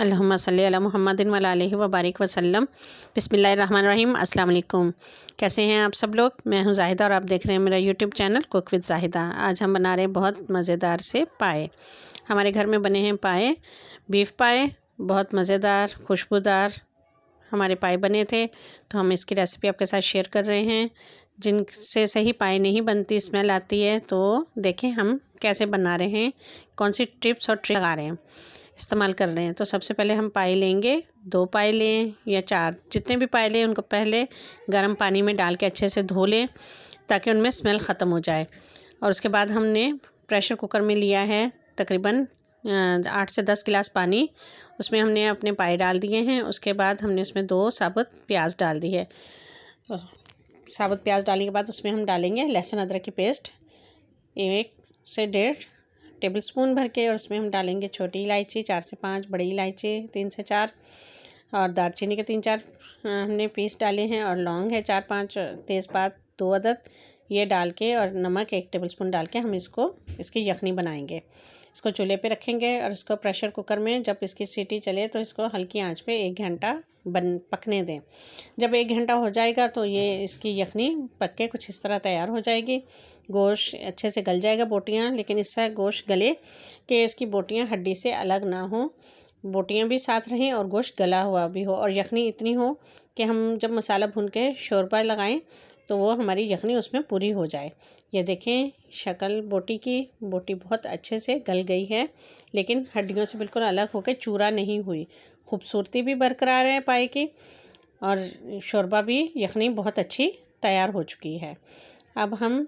अल्लाहुम्मा सल्ली अला मुहम्मदिन व अला आलिहि व बारिक वसल्लम। बिस्मिल्लाहिर्रहमानिर्रहीम। अस्सलाम वालेकुम। कैसे हैं आप सब लोग? मैं हूं जाहिदा और आप देख रहे हैं मेरा YouTube channel cook with Zahida. आज हम बना रहे हैं बहुत मज़ेदार से पाए। हमारे घर में बने हैं पाए, बीफ पाए, बहुत मज़ेदार खुशबूदार हमारे पाए बने थे, तो हम इसकी रेसिपी आपके साथ शेयर कर रहे हैं। जिनसे सही पाए नहीं बनती, स्मेल आती है, तो देखें हम कैसे बना रहे हैं, कौन सी टिप्स और ट्रिक लगा रहे हैं, इस्तेमाल कर रहे हैं। तो सबसे पहले हम पाए लेंगे, 2 पाए लें या 4, जितने भी पाए लें उनको पहले गर्म पानी में डाल के अच्छे से धो लें ताकि उनमें स्मेल ख़त्म हो जाए। और उसके बाद हमने प्रेशर कुकर में लिया है तकरीबन 8 से 10 गिलास पानी, उसमें हमने अपने पाए डाल दिए हैं। उसके बाद हमने उसमें 2 साबुत प्याज डाल दी है। साबुत प्याज डालने के बाद उसमें हम डालेंगे लहसुन अदरक की पेस्ट 1 से 1.5 टेबल स्पून भर के, और उसमें हम डालेंगे छोटी इलायची 4 से 5, बड़ी इलायची 3 से 4, और दालचीनी के 3-4 हमने पीस डाले हैं, और लौंग है 4-5, तेज़पात 2 अदद, ये डाल के और नमक 1 टेबल स्पून डाल के हम इसकी यखनी बनाएंगे। इसको चूल्हे पे रखेंगे और इसको प्रेशर कुकर में जब इसकी सीटी चले तो इसको हल्की आंच पे 1 घंटा पकने दें। जब 1 घंटा हो जाएगा तो ये इसकी यखनी पक के कुछ इस तरह तैयार हो जाएगी। गोश्त अच्छे से गल जाएगा, बोटियाँ, लेकिन इससे गोश्त गले कि इसकी बोटियाँ हड्डी से अलग ना हो, बोटियाँ भी साथ रहें और गोश्त गला हुआ भी हो, और यखनी इतनी हो कि हम जब मसाला भून के शोरबा लगाएं तो वो हमारी यखनी उसमें पूरी हो जाए। ये देखें शक्ल बोटी की, बोटी बहुत अच्छे से गल गई है, लेकिन हड्डियों से बिल्कुल अलग होकर चूरा नहीं हुई। खूबसूरती भी बरकरार है पाए की, और शोरबा भी यखनी बहुत अच्छी तैयार हो चुकी है। अब हम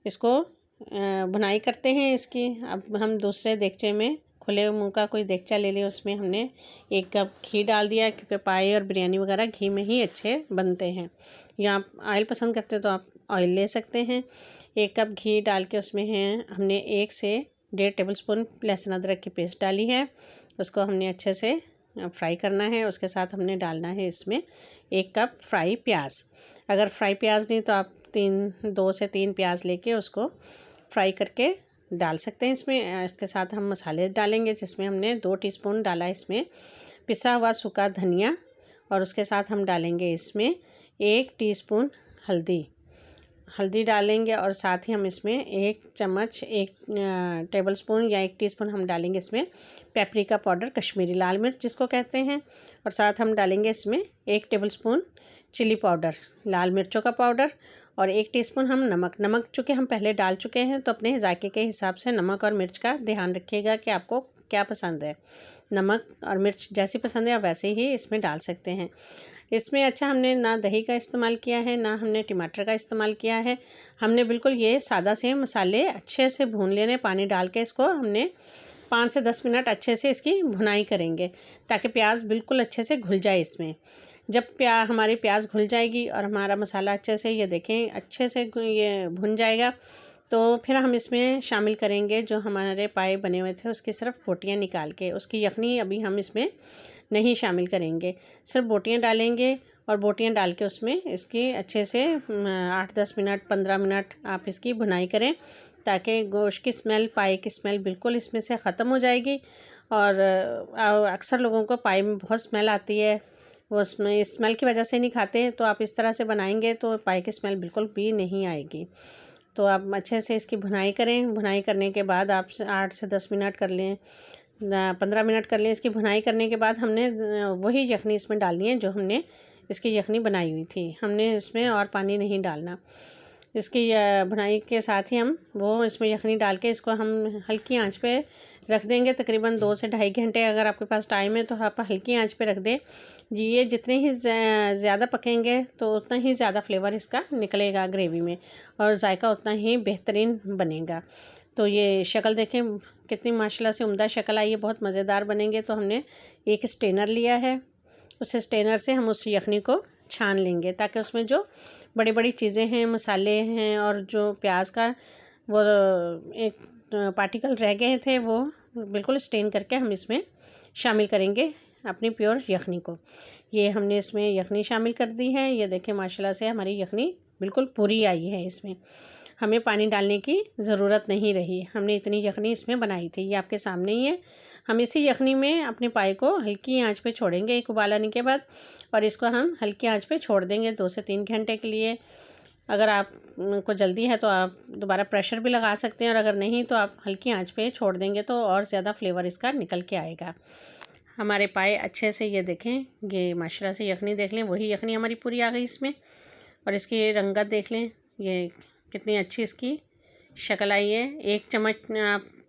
इसको भुनाई करते हैं इसकी। अब हम दूसरे देगचे में, खुले मुंह का कोई देगचा ले लें, उसमें हमने 1 कप घी डाल दिया, क्योंकि पाए और बिरयानी वगैरह घी में ही अच्छे बनते हैं। या आप ऑयल पसंद करते हो तो आप ऑयल ले सकते हैं। 1 कप घी डाल के उसमें हमने 1 से 1.5 टेबल स्पून लहसुन अदरक की पेस्ट डाली है। उसको हमने अच्छे से फ्राई करना है। उसके साथ हमने डालना है इसमें 1 कप फ्राई प्याज। अगर फ्राई प्याज नहीं तो आप 2 से 3 प्याज लेके उसको फ्राई करके डाल सकते हैं इसमें। इसके साथ हम मसाले डालेंगे, जिसमें हमने 2 टीस्पून डाला इसमें पिसा हुआ सूखा धनिया, और उसके साथ हम डालेंगे इसमें 1 टीस्पून हल्दी डालेंगे, और साथ ही हम इसमें 1 चम्मच 1 टेबल स्पून या 1 टीस्पून हम डालेंगे इसमें पेपरिका पाउडर, कश्मीरी लाल मिर्च जिसको कहते हैं, और साथ हम डालेंगे इसमें 1 टेबल स्पून चिली पाउडर, लाल मिर्चों का पाउडर, और 1 टीस्पून हम नमक चूँकि हम पहले डाल चुके हैं तो अपने जायके के हिसाब से नमक और मिर्च का ध्यान रखिएगा कि आपको क्या पसंद है। नमक और मिर्च जैसी पसंद है आप वैसे ही इसमें डाल सकते हैं। इसमें अच्छा हमने ना दही का इस्तेमाल किया है, ना हमने टमाटर का इस्तेमाल किया है। हमने बिल्कुल ये सादा से मसाले अच्छे से भून लेने, पानी डाल के इसको हमने 5 से 10 मिनट अच्छे से इसकी भुनाई करेंगे, ताकि प्याज बिल्कुल अच्छे से घुल जाए इसमें। जब हमारी प्याज घुल जाएगी और हमारा मसाला अच्छे से, ये देखें अच्छे से ये भुन जाएगा, तो फिर हम इसमें शामिल करेंगे जो हमारे पाए बने हुए थे उसकी सिर्फ बोटियाँ निकाल के। उसकी यखनी अभी हम इसमें नहीं शामिल करेंगे, सिर्फ बोटियाँ डालेंगे, और बोटियाँ डाल के उसमें इसकी अच्छे से 8-10 मिनट 15 मिनट आप इसकी भुनाई करें, ताकि गोश्त की स्मेल, पाए की स्मेल बिल्कुल इसमें से ख़त्म हो जाएगी। और अक्सर लोगों को पाए में बहुत स्मेल आती है, वो उसमें स्मेल की वजह से नहीं खाते, तो आप इस तरह से बनाएंगे तो पाए की स्मेल बिल्कुल भी नहीं आएगी। तो आप अच्छे से इसकी भुनाई करें। भुनाई करने के बाद आप 8 से 10 मिनट कर लें, 15 मिनट कर लें। इसकी भुनाई करने के बाद हमने वही यखनी इसमें डालनी है जो हमने इसकी यखनी बनाई हुई थी। हमने इसमें और पानी नहीं डालना। इसकी भुनाई के साथ ही हम वो इसमें यखनी डाल के इसको हम हल्की आंच पे रख देंगे, तकरीबन 2 से ढाई घंटे। अगर आपके पास टाइम है तो आप हल्की आंच पे रख दें। ये जितने ही ज़्यादा पकेंगे तो उतना ही ज़्यादा फ्लेवर इसका निकलेगा ग्रेवी में, और जायका उतना ही बेहतरीन बनेगा। तो ये शक्ल देखें कितनी माशाल्लाह से उम्दा शक्ल आई है, बहुत मज़ेदार बनेंगे। तो हमने एक स्टेनर लिया है, उस स्टेनर से हम उस यखनी को छान लेंगे, ताकि उसमें जो बड़ी बड़ी चीज़ें हैं, मसाले हैं, और जो प्याज का वो एक पार्टिकल रह गए थे, वो बिल्कुल स्टेन करके हम इसमें शामिल करेंगे अपनी प्योर यखनी को। ये हमने इसमें यखनी शामिल कर दी है। ये देखें माशाल्लाह से हमारी यखनी बिल्कुल पूरी आई है। इसमें हमें पानी डालने की ज़रूरत नहीं रही, हमने इतनी यखनी इसमें बनाई थी। ये आपके सामने ही है। हम इसी यखनी में अपने पाए को हल्की आंच पे छोड़ेंगे एक उबाल आने के बाद, और इसको हम हल्की आंच पे छोड़ देंगे 2 से 3 घंटे के लिए। अगर आपको जल्दी है तो आप दोबारा प्रेशर भी लगा सकते हैं, और अगर नहीं तो आप हल्की आंच पे छोड़ देंगे तो और ज़्यादा फ्लेवर इसका निकल के आएगा। हमारे पाए अच्छे से ये देखें, ये माशाल्लाह से यखनी देख लें, वही यखनी हमारी पूरी आ गई इसमें। और इसकी रंगत देख लें, ये कितनी अच्छी इसकी शक्ल आई है। 1 चम्मच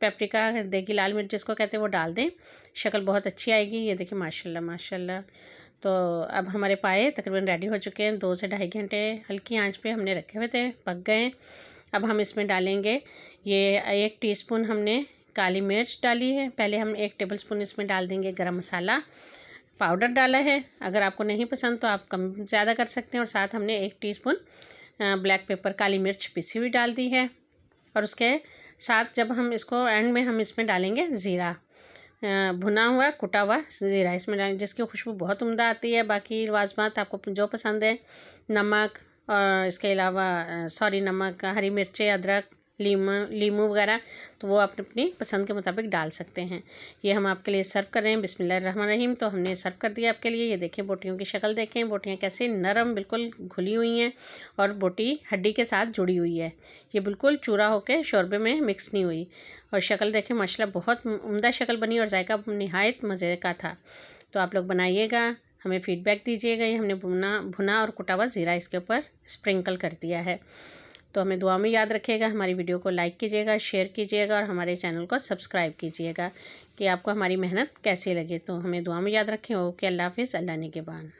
पेपरिका देगी लाल मिर्च जिसको कहते हैं वो डाल दें, शक्ल बहुत अच्छी आएगी। ये देखिए माशाल्लाह माशाल्लाह। तो अब हमारे पाए तकरीबन रेडी हो चुके हैं। 2 से ढाई घंटे हल्की आंच पे हमने रखे हुए थे, पक गए। अब हम इसमें डालेंगे ये 1 टीस्पून हमने काली मिर्च डाली है। पहले हम 1 टेबलस्पून इसमें डाल देंगे गरम मसाला पाउडर डाला है। अगर आपको नहीं पसंद तो आप कम ज़्यादा कर सकते हैं। और साथ हमने 1 टीस्पून ब्लैक पेपर काली मिर्च पिसी हुई डाल दी है। और उसके साथ जब हम इसको एंड में हम इसमें डालेंगे ज़ीरा, भुना हुआ कुटा हुआ ज़ीरा इसमें डालें, जिसकी खुशबू बहुत उम्दा आती है। बाकी वाजमात आपको जो पसंद है, नमक, और इसके अलावा नमक, हरी मिर्चें, अदरक, लीमू वगैरह, तो वो आप अपनी पसंद के मुताबिक डाल सकते हैं। ये हम आपके लिए सर्व कर रहे हैं। बिस्मिल्लाहिर्रहमानिर्रहीम। तो हमने सर्व कर दिया आपके लिए। ये देखिए बोटियों की शक्ल देखें, बोटियाँ कैसे नरम बिल्कुल घुली हुई हैं, और बोटी हड्डी के साथ जुड़ी हुई है। ये बिल्कुल चूरा होकर शोरबे में मिक्स नहीं हुई। और शक्ल देखें माशाल्लाह बहुत उम्दा शक्ल बनी, और जायका निहायत मज़े का था। तो आप लोग बनाइएगा, हमें फ़ीडबैक दीजिएगा। ये हमने भुना और कुटा हुआ ज़ीरा इसके ऊपर स्प्रिंकल कर दिया है। तो हमें दुआ में याद रखिएगा। हमारी वीडियो को लाइक कीजिएगा, शेयर कीजिएगा, और हमारे चैनल को सब्सक्राइब कीजिएगा कि आपको हमारी मेहनत कैसी लगे। तो हमें दुआ में याद रखें। ओके, अल्लाह हाफ़िज़, अल्लाह निगहबान।